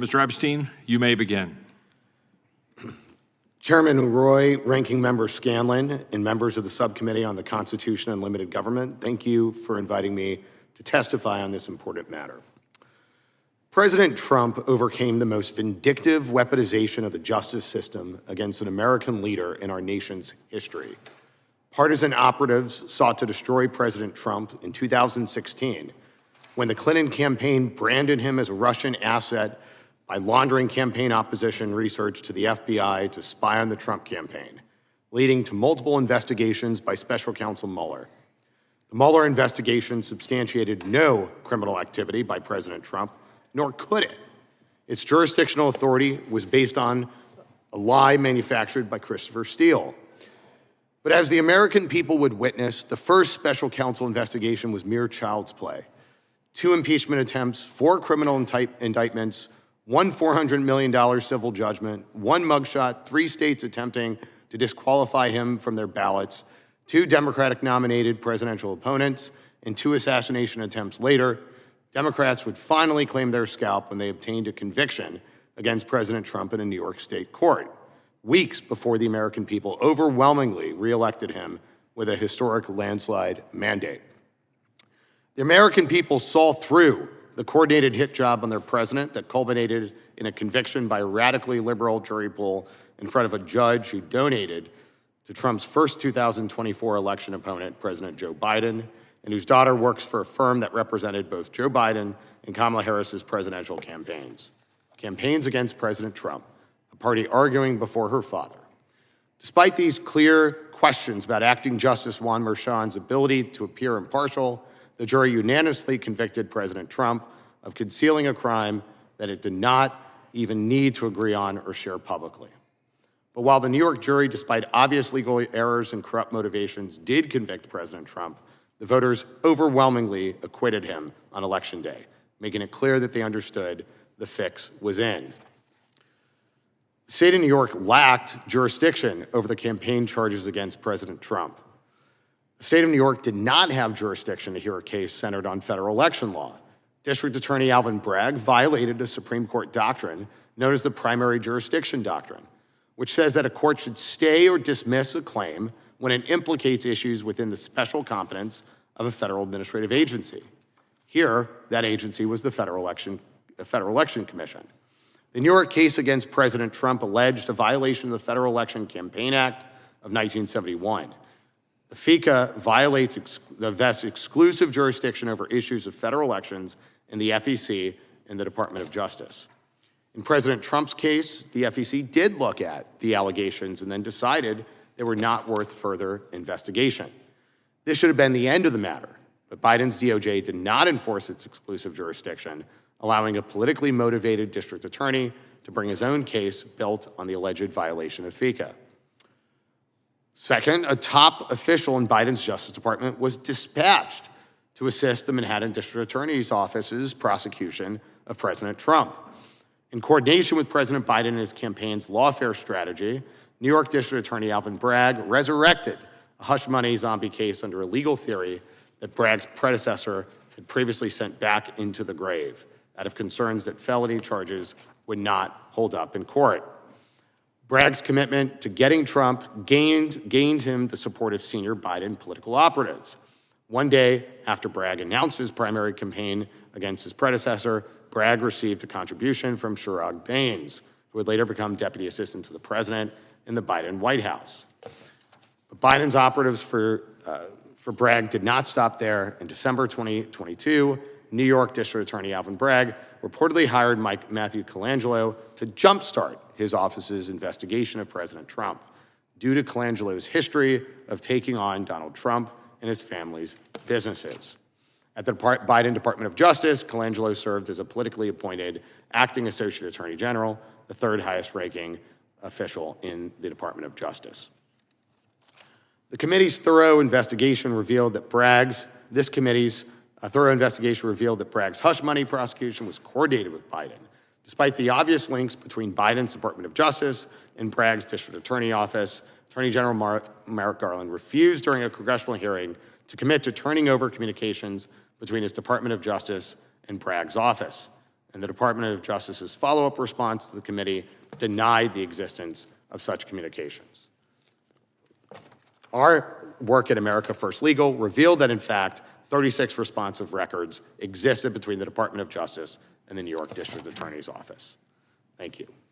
Mr. Epstein, you may begin. Chairman Roy, Ranking Member Scanlon, and members of the Subcommittee on the Constitution and Limited Government, thank you for inviting me to testify on this important matter. President Trump overcame the most vindictive weaponization of the justice system against an American leader in our nation's history. Partisan operatives sought to destroy President Trump in 2016 when the Clinton campaign branded him as a Russian asset by laundering campaign opposition research to the FBI to spy on the Trump campaign, leading to multiple investigations by Special Counsel Mueller. The Mueller investigation substantiated no criminal activity by President Trump, nor could it. Its jurisdictional authority was based on a lie manufactured by Christopher Steele. But as the American people would witness, the first special counsel investigation was mere child's play. 2 impeachment attempts, 4 criminal indictments, 1 $400 million civil judgment, 1 mugshot, 3 states attempting to disqualify him from their ballots, 2 Democratic-nominated presidential opponents, and 2 assassination attempts later, Democrats would finally claim their scalp when they obtained a conviction against President Trump in a New York State court, weeks before the American people overwhelmingly reelected him with a historic landslide mandate. The American people saw through the coordinated hit job on their president that culminated in a conviction by a radically liberal jury pool in front of a judge who donated to Trump's first 2024 election opponent, President Joe Biden, and whose daughter works for a firm that represented both Joe Biden and Kamala Harris's presidential campaigns against President Trump, a party arguing before her father. Despite these clear questions about acting Justice Juan Merchan's ability to appear impartial, the jury unanimously convicted President Trump of concealing a crime that it did not even need to agree on or share publicly. But while the New York jury, despite obvious legal errors and corrupt motivations, did convict President Trump, the voters overwhelmingly acquitted him on Election Day, making it clear that they understood the fix was in. The state of New York lacked jurisdiction over the campaign charges against President Trump. The state of New York did not have jurisdiction to hear a case centered on federal election law. District Attorney Alvin Bragg violated a Supreme Court doctrine known as the primary jurisdiction doctrine, which says that a court should stay or dismiss a claim when it implicates issues within the special competence of a federal administrative agency. Here, that agency was the Federal Election Commission. The New York case against President Trump alleged a violation of the Federal Election Campaign Act of 1971. The FECA violates the vests exclusive jurisdiction over issues of federal elections in the FEC and the Department of Justice. In President Trump's case, the FEC did look at the allegations and then decided they were not worth further investigation. This should have been the end of the matter, but Biden's DOJ did not enforce its exclusive jurisdiction, allowing a politically motivated district attorney to bring his own case built on the alleged violation of FECA. Second, a top official in Biden's Justice Department was dispatched to assist the Manhattan District Attorney's Office's prosecution of President Trump. In coordination with President Biden and his campaign's lawfare strategy, New York District Attorney Alvin Bragg resurrected a hush-money zombie case under a legal theory that Bragg's predecessor had previously sent back into the grave out of concerns that felony charges would not hold up in court. Bragg's commitment to getting Trump gained him the support of senior Biden political operatives. One day after Bragg announced his primary campaign against his predecessor, Bragg received a contribution from Sherrod Baines, who would later become deputy assistant to the president in the Biden White House. But Biden's operatives for Bragg did not stop there. In December 2022, New York District Attorney Alvin Bragg reportedly hired Matthew Colangelo to jumpstart his office's investigation of President Trump due to Colangelo's history of taking on Donald Trump and his family's businesses. At the Biden Department of Justice, Colangelo served as a politically appointed acting Associate Attorney General, the 3rd highest ranking official in the Department of Justice. The committee's thorough investigation revealed that Bragg's hush money prosecution was coordinated with Biden, despite the obvious links between Biden's Department of Justice and Bragg's district attorney office. Attorney General Merrick Garland refused during a congressional hearing to commit to turning over communications between his Department of Justice and Bragg's office. and the Department of Justice's follow-up response to the committee denied the existence of such communications. Our work at America First Legal revealed that, in fact, 36 responsive records existed between the Department of Justice and the New York District Attorney's Office. Thank you.